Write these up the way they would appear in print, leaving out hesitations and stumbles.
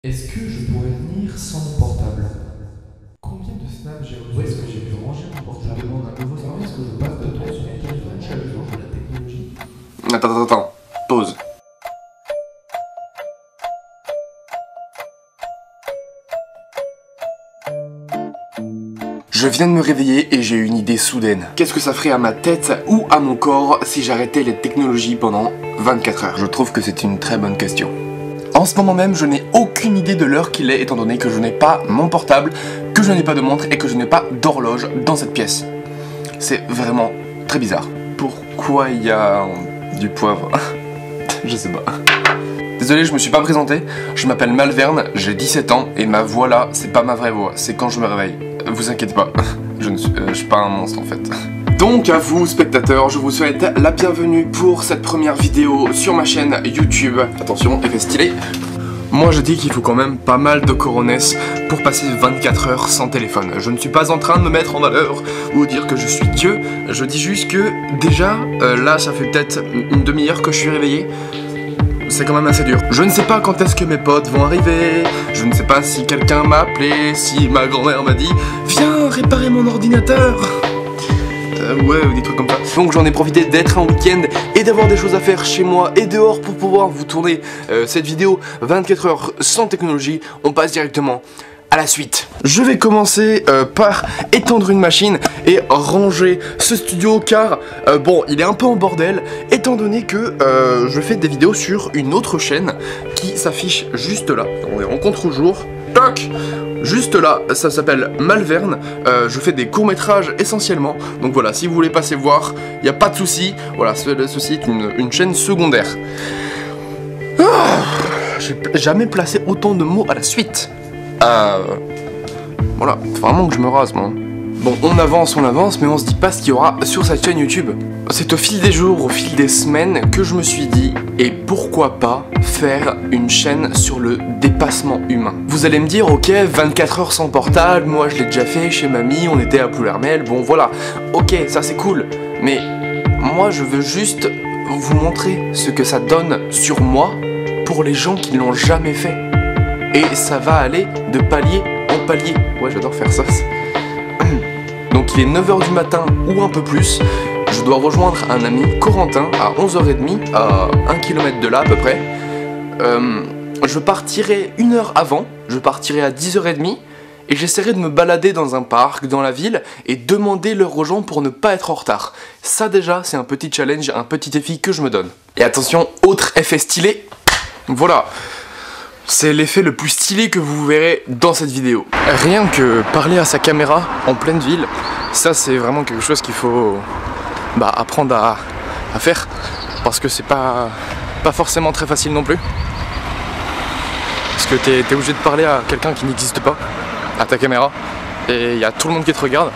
Est-ce que je pourrais venir sans mon portable? Combien de snaps j'ai reçu? Où est-ce que j'ai pu ranger mon portable? Je demande un nouveau service que je passe de temps sur mon téléphone chaque jour de la technologie. Attends, pause. Je viens de me réveiller et j'ai une idée soudaine. Qu'est-ce que ça ferait à ma tête ou à mon corps si j'arrêtais les technologies pendant 24 heures? Je trouve que c'est une très bonne question. En ce moment même, je n'ai aucune idée de l'heure qu'il est étant donné que je n'ai pas mon portable, que je n'ai pas de montre et que je n'ai pas d'horloge dans cette pièce. C'est vraiment très bizarre. Pourquoi il y a du poivre? Je sais pas. Désolé, je me suis pas présenté. Je m'appelle Malvern, j'ai 17 ans et ma voix là, c'est pas ma vraie voix, c'est quand je me réveille. Vous inquiétez pas, je suis pas un monstre en fait. Donc à vous spectateurs, je vous souhaite la bienvenue pour cette première vidéo sur ma chaîne YouTube. Attention, effet stylé. Moi je dis qu'il faut quand même pas mal de coronets pour passer 24 heures sans téléphone. Je ne suis pas en train de me mettre en valeur ou dire que je suis Dieu. Je dis juste que déjà, là ça fait peut-être une demi-heure que je suis réveillé. C'est quand même assez dur. Je ne sais pas quand est-ce que mes potes vont arriver. Je ne sais pas si quelqu'un m'a appelé, si ma grand-mère m'a dit « Viens réparer mon ordinateur !» Ouais, ou des trucs comme ça. Donc j'en ai profité d'être un week-end et d'avoir des choses à faire chez moi et dehors pour pouvoir vous tourner cette vidéo 24 heures sans technologie. On passe directement à la suite. Je vais commencer par étendre une machine et ranger ce studio car bon, il est un peu en bordel étant donné que je fais des vidéos sur une autre chaîne qui s'affiche juste là. On les rencontre au jour. Toc! Juste là, ça s'appelle Malvern, je fais des courts-métrages essentiellement, donc voilà, si vous voulez passer voir, il n'y a pas de souci. Voilà, ceci est une chaîne secondaire. J'ai jamais placé autant de mots à la suite. Voilà, faut vraiment que je me rase moi. Bon, on avance, mais on se dit pas ce qu'il y aura sur cette chaîne YouTube. C'est au fil des jours, au fil des semaines que je me suis dit, et pourquoi pas faire une chaîne sur le dépassement humain. Vous allez me dire, ok, 24 heures sans portable, moi je l'ai déjà fait chez mamie, on était à Plouermel, bon voilà, ok, ça c'est cool, mais moi je veux juste vous montrer ce que ça donne sur moi pour les gens qui l'ont jamais fait. Et ça va aller de palier en palier. Ouais, j'adore faire ça. Donc il est 9h du matin ou un peu plus. Je dois rejoindre un ami Corentin à 11h30, à 1 km de là à peu près. Je partirai une heure avant, je partirai à 10h30 et j'essaierai de me balader dans un parc, dans la ville et demander l'heure aux gens pour ne pas être en retard. Ça déjà, c'est un petit challenge, un petit défi que je me donne. Et attention, autre effet stylé, voilà. C'est l'effet le plus stylé que vous verrez dans cette vidéo. Rien que parler à sa caméra en pleine ville, ça c'est vraiment quelque chose qu'il faut apprendre à faire. Parce que c'est pas forcément très facile non plus. Parce que t'es obligé de parler à quelqu'un qui n'existe pas, à ta caméra. Et il y a tout le monde qui te regarde.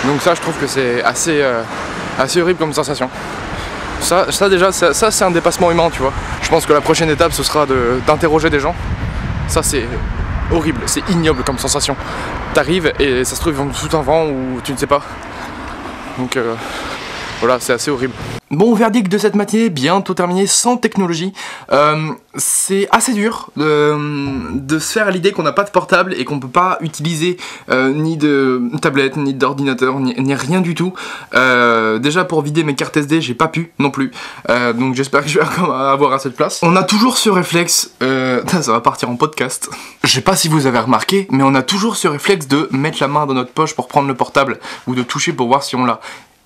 Donc ça je trouve que c'est assez horrible comme sensation. Ça déjà, ça c'est un dépassement humain, tu vois. Je pense que la prochaine étape, ce sera d'interroger des gens. Ça c'est horrible, c'est ignoble comme sensation. T'arrives et ça se trouve, ils vont te foutre un vent ou tu ne sais pas. Donc voilà, c'est assez horrible. Bon, verdict de cette matinée, bientôt terminée sans technologie. C'est assez dur de se faire à l'idée qu'on n'a pas de portable et qu'on peut pas utiliser ni de tablette, ni d'ordinateur, ni rien du tout. Déjà pour vider mes cartes SD, j'ai pas pu non plus. Donc j'espère que je vais avoir assez de place. On a toujours ce réflexe, ça va partir en podcast. Je sais pas si vous avez remarqué, mais on a toujours ce réflexe de mettre la main dans notre poche pour prendre le portable ou de toucher pour voir si on l'a.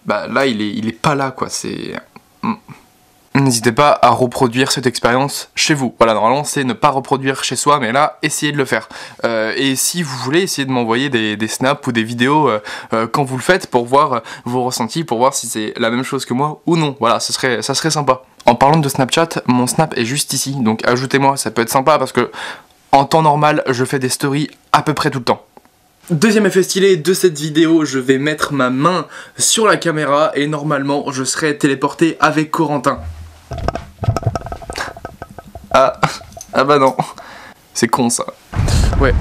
Bah là il est pas là quoi, c'est... N'hésitez pas à reproduire cette expérience chez vous. Voilà, normalement c'est ne pas reproduire chez soi, mais là essayez de le faire. Et si vous voulez, essayez de m'envoyer des snaps ou des vidéos quand vous le faites pour voir vos ressentis, pour voir si c'est la même chose que moi ou non. Voilà, ça serait sympa. En parlant de Snapchat, mon snap est juste ici, donc ajoutez-moi, ça peut être sympa parce que en temps normal, je fais des stories à peu près tout le temps. Deuxième effet stylé de cette vidéo, je vais mettre ma main sur la caméra et normalement je serai téléporté avec Corentin. Ah bah non, c'est con ça. Ouais,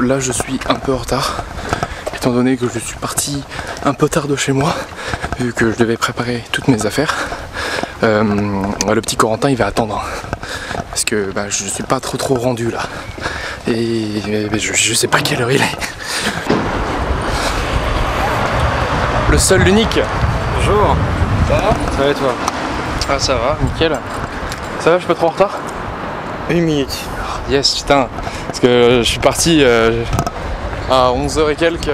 là je suis un peu en retard, étant donné que je suis parti un peu tard de chez moi, vu que je devais préparer toutes mes affaires. Le petit Corentin il va attendre. parce que bah, je suis pas trop rendu là. Et je sais pas quelle heure il est. Le seul, l'unique. Bonjour. Ça va? Ça va et toi? Ah ça va, nickel. Ça va, je suis pas trop en retard? 1 minute. Yes, putain. Parce que je suis parti à 11h et quelques,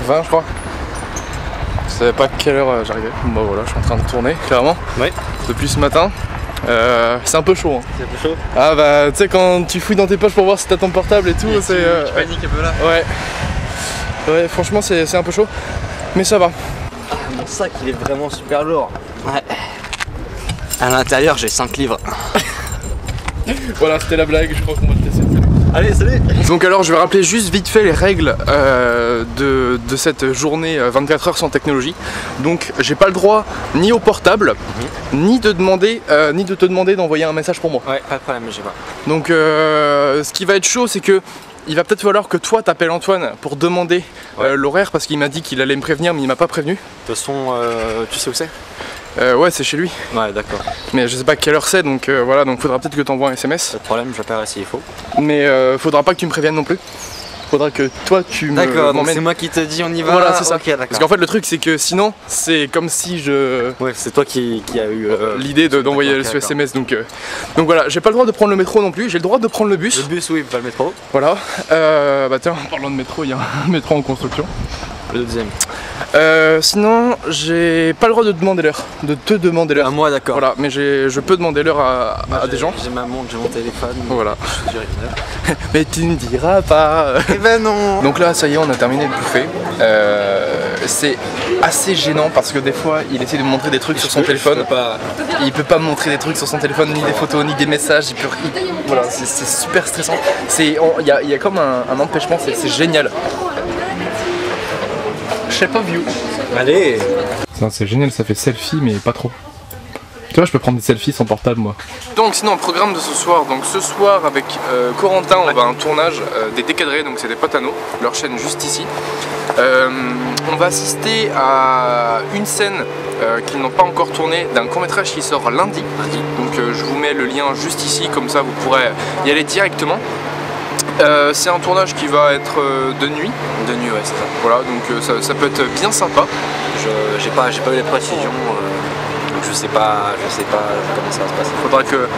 20 je crois. Je savais pas quelle heure j'arrivais. Bon bah voilà, je suis en train de tourner, clairement. Ouais. Depuis ce matin. C'est un peu chaud. Hein. C'est un peu chaud? Ah bah tu sais quand tu fouilles dans tes poches pour voir si t'as ton portable et tout, c'est... Tu paniques un peu là? Ouais. Ouais, franchement c'est un peu chaud. Mais ça va. Ah, mon sac il est vraiment super lourd. Ouais. À l'intérieur j'ai 5 livres. Voilà, c'était la blague, je crois qu'on va le tester. Allez, salut. Donc alors je vais rappeler juste vite fait les règles de cette journée 24 heures sans technologie. Donc j'ai pas le droit ni au portable, ni de te demander d'envoyer un message pour moi. Ouais, pas de problème, j'ai pas. Donc ce qui va être chaud, c'est que il va peut-être falloir que toi t'appelles Antoine pour demander l'horaire, parce qu'il m'a dit qu'il allait me prévenir mais il m'a pas prévenu. De toute façon, tu sais où c'est? Ouais, c'est chez lui. Ouais, d'accord. Mais je sais pas quelle heure c'est, donc voilà, donc faudra peut-être que t'envoies un SMS. Pas de problème, j'appellerai s'il faut. Mais faudra pas que tu me préviennes non plus. Faudra que toi tu me D'accord, donc m'emmènes. c'est moi qui te dis on y va. Voilà, c'est ça. Okay, parce qu'en fait le truc c'est que sinon c'est comme si je... Ouais, c'est toi qui a eu l'idée d'envoyer ce SMS, donc voilà, j'ai pas le droit de prendre le métro non plus, j'ai le droit de prendre le bus. Le bus, oui, pas le métro. Voilà, bah tiens, en parlant de métro, il y a un métro en construction. Le deuxième. Sinon, j'ai pas le droit de demander l'heure, de te demander l'heure. À moi, d'accord. Voilà, mais je peux demander l'heure à des gens. J'ai ma montre, j'ai mon téléphone. Voilà. Je dirais une heure. Mais tu ne diras pas. Eh ben non. Donc là, ça y est, on a terminé de bouffer. C'est assez gênant parce que des fois, il essaie de me montrer des trucs sur son téléphone. Il peut pas me montrer des trucs sur son téléphone, ni des photos, ni des messages. Voilà, c'est super stressant. Il y a comme un empêchement, c'est génial. Shape of you. Allez. C'est génial, ça fait selfie, mais pas trop. Tu vois, je peux prendre des selfies sans portable, moi. Donc sinon, le programme de ce soir. Donc ce soir, avec Corentin, on va à un tournage des Décadrés, donc c'est des potes à nous, leur chaîne juste ici. On va assister à une scène qu'ils n'ont pas encore tournée d'un court-métrage qui sort lundi. Donc je vous mets le lien juste ici, comme ça vous pourrez y aller directement. C'est un tournage qui va être de nuit. De nuit, ouais, c'est ça. Voilà, donc ça peut être bien sympa. J'ai pas eu les précisions, donc je sais pas comment ça va se passer. Faudra que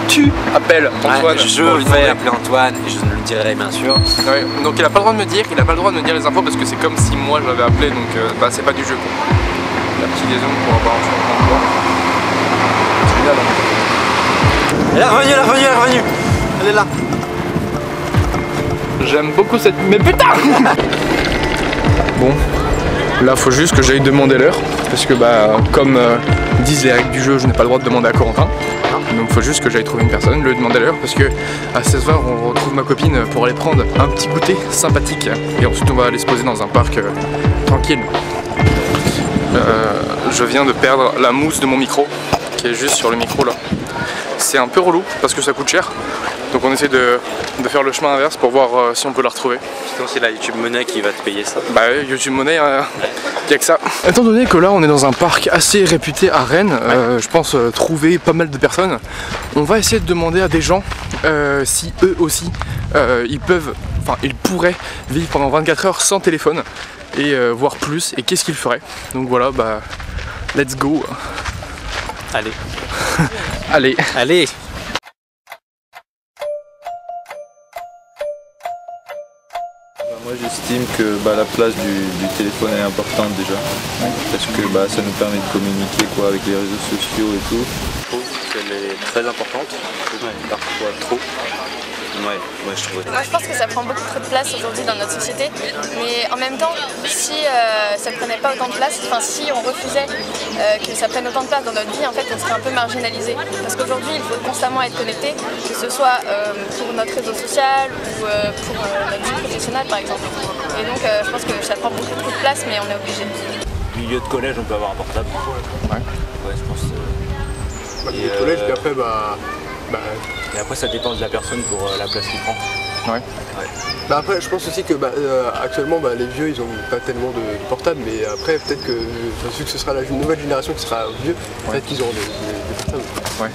tu appelles Antoine. Ouais, je vais appeler Antoine et je le dirai bien sûr. Ouais, donc il a pas le droit de me dire, il a pas le droit de me dire les infos parce que c'est comme si moi je l'avais appelé, donc bah c'est pas du jeu quoi. La petite liaison pour avoir un c'est génial. Hein. Elle est revenue. Elle est là. J'aime beaucoup cette... Mais putain. Bon, là faut juste que j'aille demander l'heure, parce que bah comme disent les règles du jeu, je n'ai pas le droit de demander à Corentin. Donc faut juste que j'aille trouver une personne, lui demander l'heure, parce que à 16h on retrouve ma copine pour aller prendre un petit goûter sympathique. Et ensuite on va aller se poser dans un parc tranquille. Je viens de perdre la mousse de mon micro, qui est juste sur le micro là. C'est un peu relou, parce que ça coûte cher. Donc on essaie de faire le chemin inverse pour voir si on peut la retrouver. Sinon c'est la YouTube Money qui va te payer ça. Bah YouTube Money, y a que ça. Étant donné que là on est dans un parc assez réputé à Rennes, je pense trouver pas mal de personnes, on va essayer de demander à des gens si eux aussi ils pourraient vivre pendant 24 heures sans téléphone et voire plus, et qu'est-ce qu'ils feraient. Donc voilà, bah let's go. Allez. Allez. Moi j'estime que la place du téléphone est importante déjà, parce que ça nous permet de communiquer avec les réseaux sociaux et tout. Je trouve qu'elle est très importante, parfois trop. Ouais, moi je trouve. Moi je pense que ça prend beaucoup trop de place aujourd'hui dans notre société, mais en même temps, si ça ne prenait pas autant de place, enfin si on refusait que ça prenne autant de place dans notre vie, en fait on serait un peu marginalisé. Parce qu'aujourd'hui il faut constamment être connecté, que ce soit pour notre réseau social ou pour notre vie professionnelle par exemple. Et donc je pense que ça prend beaucoup trop de place, mais on est obligé. Milieu de collège on peut avoir un portable. Ouais, je pense. Milieu de collège, puis après Et après ça dépend de la personne pour la place qu'il prend. Ouais. après je pense aussi que actuellement les vieux ils ont pas tellement de portables, mais après peut-être que vu que ce sera la nouvelle génération qui sera vieux, peut-être qu'ils auront des portables. Ouais.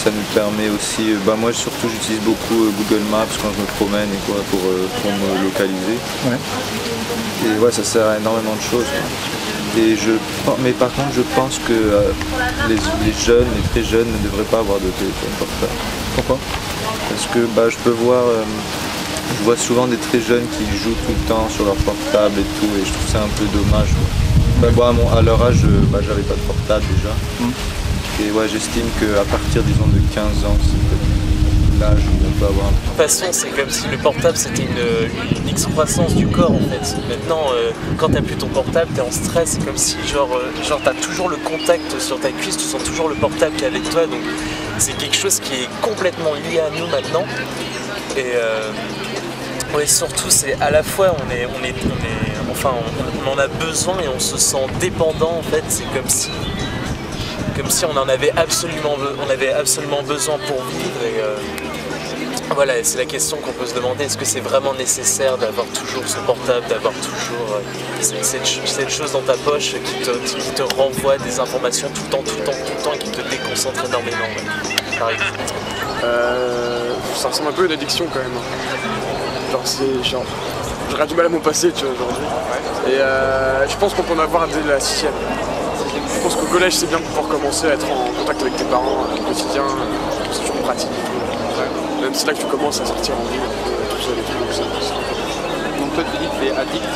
ça nous permet aussi, moi surtout j'utilise beaucoup Google Maps quand je me promène et quoi, pour me localiser. Ouais. Et ouais, ça sert à énormément de choses, quoi. Mais par contre je pense que les jeunes, les très jeunes ne devraient pas avoir de téléphone portable. Pourquoi? Parce que je peux voir, je vois souvent des très jeunes qui jouent tout le temps sur leur portable et tout, et je trouve ça un peu dommage, quoi. À leur âge, j'avais pas de portable déjà. Et ouais, j'estime qu'à partir, disons, de 15 ans, c'est l'âge où on peut avoir un... De toute façon, c'est comme si le portable c'était une excroissance du corps en fait. Maintenant, quand t'as plus ton portable, t'es en stress, c'est comme si genre t'as toujours le contact sur ta cuisse, tu sens toujours le portable qui est avec toi, donc c'est quelque chose qui est complètement lié à nous maintenant. Et ouais, surtout, c'est à la fois on en a besoin et on se sent dépendant en fait. C'est comme si on avait absolument besoin pour vivre. Et voilà, c'est la question qu'on peut se demander, est-ce que c'est vraiment nécessaire d'avoir toujours ce portable, d'avoir toujours cette chose dans ta poche qui te renvoie des informations tout le temps et qui te déconcentre énormément, par exemple. Ça ressemble un peu à une addiction quand même. Genre, j'aurais du mal à m'en passer, tu vois, aujourd'hui. Et je pense qu'on peut en avoir dès la 6e. Je pense qu'au collège, c'est bien de pouvoir commencer à être en contact avec tes parents au quotidien, c'est toujours pratique. Même c'est là que tu commences à sortir en ville, tout seul et tout. Donc toi, tu dis que tu es addict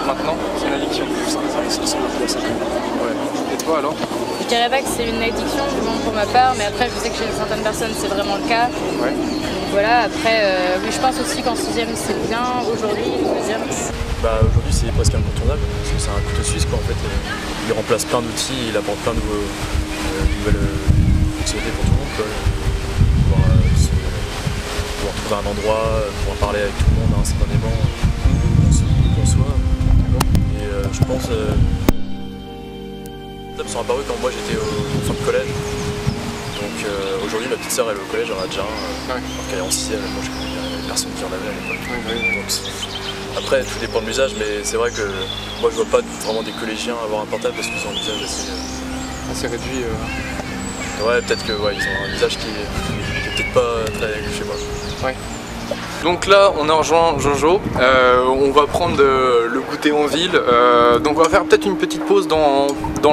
maintenant, c'est une addiction. Ça ressemble un peu à ça. Ouais. Et toi alors? Je dirais pas que c'est une addiction, du moins pour ma part, mais après je sais que chez certaines personnes c'est vraiment le cas. Ouais. Donc voilà, après, oui, je pense aussi qu'en 6e c'est bien aujourd'hui, je veux dire. Aujourd'hui c'est presque incontournable, parce que c'est un couteau suisse quoi en fait. Il remplace plein d'outils, il apporte plein de nouvelles fonctionnalités pour tout le monde quoi. Pouvoir trouver un endroit, pouvoir parler avec tout le monde instantanément, où qu'on soit. Et je pense ils sont apparus quand moi j'étais au fin de collège. Donc aujourd'hui ma petite sœur elle est au collège, elle en a déjà un. Alors qu'elle est en 6e, moi je connais personne qui en avait à l'époque. Donc, après tout dépend de l'usage, mais c'est vrai que moi je vois pas vraiment des collégiens avoir un portable parce qu'ils ont un usage assez réduit. Ouais, peut-être que ils ont un usage qui est peut-être pas très chez moi. Ouais. Donc là on a rejoint Jojo, on va prendre le goûter en ville, donc on va faire peut-être une petite pause dans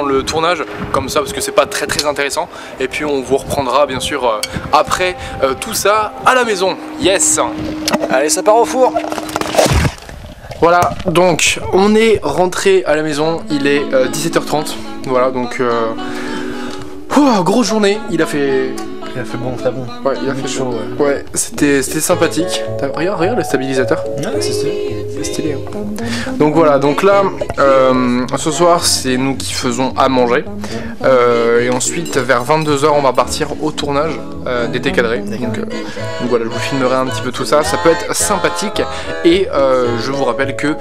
le tournage, comme ça parce que c'est pas très intéressant, et puis on vous reprendra bien sûr après tout ça à la maison. Yes. Allez, ça part au four. Voilà, donc on est rentré à la maison, il est 17h30, voilà donc grosse journée, il a fait bon, très bon. Ouais, il a fait chaud. Ouais, c'était sympathique. Regarde le stabilisateur. Ouais, c'est stylé. C'est stylé. Hein. Donc voilà, donc là, ce soir, c'est nous qui faisons à manger. Et ensuite, vers 22h, on va partir au tournage d'été cadré. Donc voilà, je vous filmerai un petit peu tout ça. Ça peut être sympathique. Et je vous rappelle que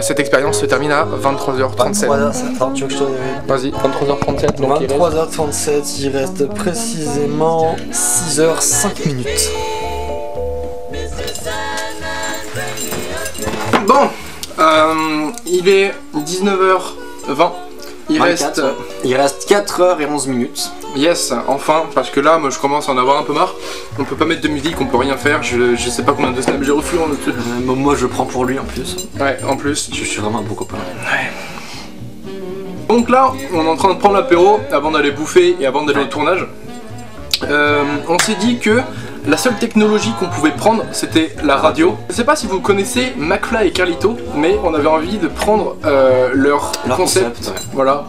cette expérience se termine à 23h37. Attends, tu veux que je te... Vas-y, 23h37. 23h37, il reste précisément 6h05 minutes. Bon, il est 19h20. Il reste 4h11 minutes. Yes, enfin, parce que là, moi je commence à en avoir un peu marre. On peut pas mettre de musique, on peut rien faire. Je sais pas combien de snaps j'ai reçu en autre. Moi je prends pour lui en plus. Ouais, en plus. Je suis vraiment un beau copain. Ouais. Donc là, on est en train de prendre l'apéro avant d'aller bouffer et avant d'aller au tournage. On s'est dit que la seule technologie qu'on pouvait prendre c'était la radio. Je sais pas si vous connaissez McFly et Carlito, mais on avait envie de prendre leur concept ouais. Voilà,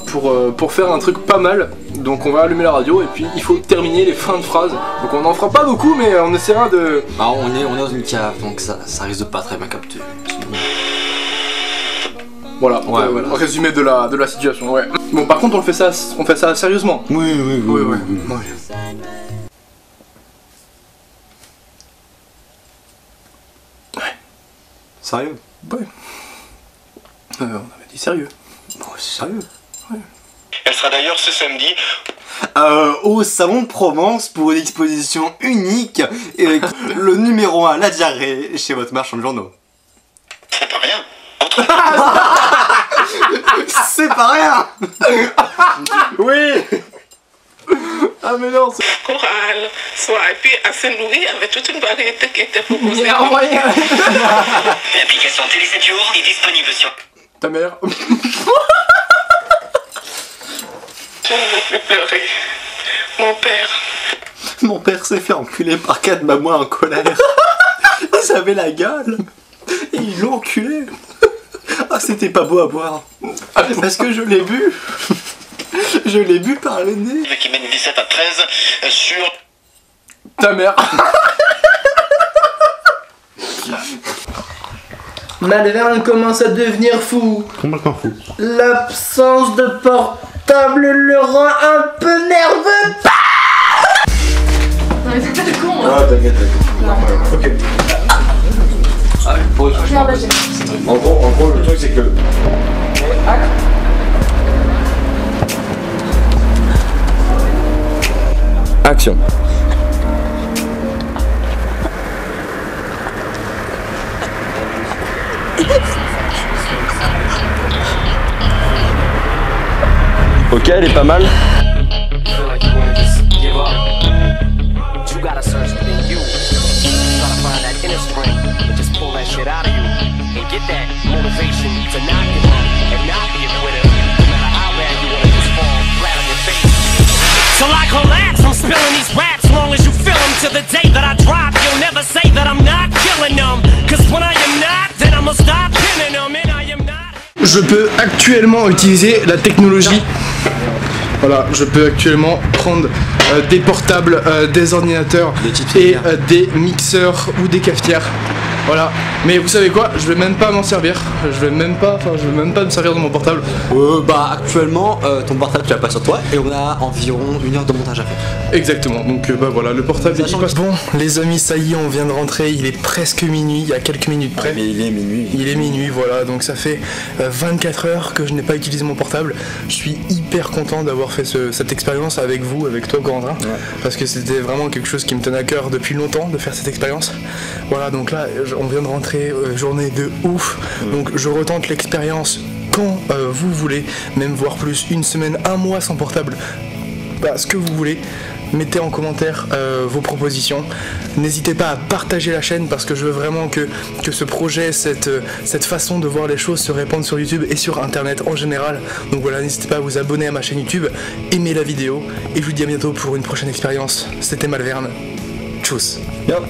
pour faire un truc pas mal. Donc on va allumer la radio et puis il faut terminer les fins de phrases. Donc on en fera pas beaucoup mais on essaiera de... Bah, on est dans une cave donc ça risque de pas très bien capter. Voilà, voilà. Résumé de la situation, ouais. Bon par contre on fait ça sérieusement. Oui. Sérieux? Ouais. On avait dit sérieux. Bon, c'est sérieux. Ouais. Elle sera d'ailleurs ce samedi au Salon de Provence pour une exposition unique et le numéro 1, la diarrhée, chez votre marchand de journaux. C'est pas rien. C'est pas rien. Oui. Ah mais non, c'est... Coral, soit, et puis à Saint-Louis, avec toute une variété qui était proposée. L'application Télé 7 jours est disponible sur... Ta mère. Je ne veux plus pleurer. Mon père. Mon père s'est fait enculer par 4 mamans en colère. Ils avaient la gueule. Et ils l'ont enculé. Ah, c'était pas beau à voir. Parce que je l'ai vu. Je l'ai vu par le nez. Qui mène 17 à 13 sur... Ta mère. Malvern commence à devenir fou. Complètement fou. L'absence de portable le rend un peu nerveux. Non mais c'est pas de con hein. Ah, t'inquiète. Ok. En gros, le truc c'est que... Action. Ok, elle est pas mal. So like relax, I'm spilling these raps. Long as you feel them to the day that I drop, you'll never say that I'm not killing them. Cause when I am not, then I'ma stop killing them. And I am not. Je peux actuellement utiliser la technologie. Voilà, je peux actuellement prendre des portables, des ordinateurs et des mixeurs ou des cafetières. Voilà, mais vous savez quoi, je vais même pas m'en servir. Je vais même pas me servir de mon portable. Bah actuellement ton portable tu l'as pas sur toi et on a environ 1 heure de montage à faire. Exactement, donc bah voilà, le portable il passe. Bon les amis, ça y est, on vient de rentrer, il est presque minuit, il y a quelques minutes près. Mais il est minuit. Il est minuit, voilà, donc ça fait 24 heures que je n'ai pas utilisé mon portable. Je suis hyper content d'avoir fait cette expérience avec vous, avec toi Corentin, parce que c'était vraiment quelque chose qui me tenait à cœur depuis longtemps de faire cette expérience. Voilà, donc là on vient de rentrer, journée de ouf, donc je retente l'expérience quand vous voulez, même voire plus, 1 semaine, 1 mois sans portable, bah, ce que vous voulez. Mettez en commentaire vos propositions, n'hésitez pas à partager la chaîne parce que je veux vraiment que ce projet, cette façon de voir les choses se répande sur YouTube et sur internet en général. Donc voilà, n'hésitez pas à vous abonner à ma chaîne YouTube, aimer la vidéo et je vous dis à bientôt pour une prochaine expérience. C'était Malvern, tchuss. Yep.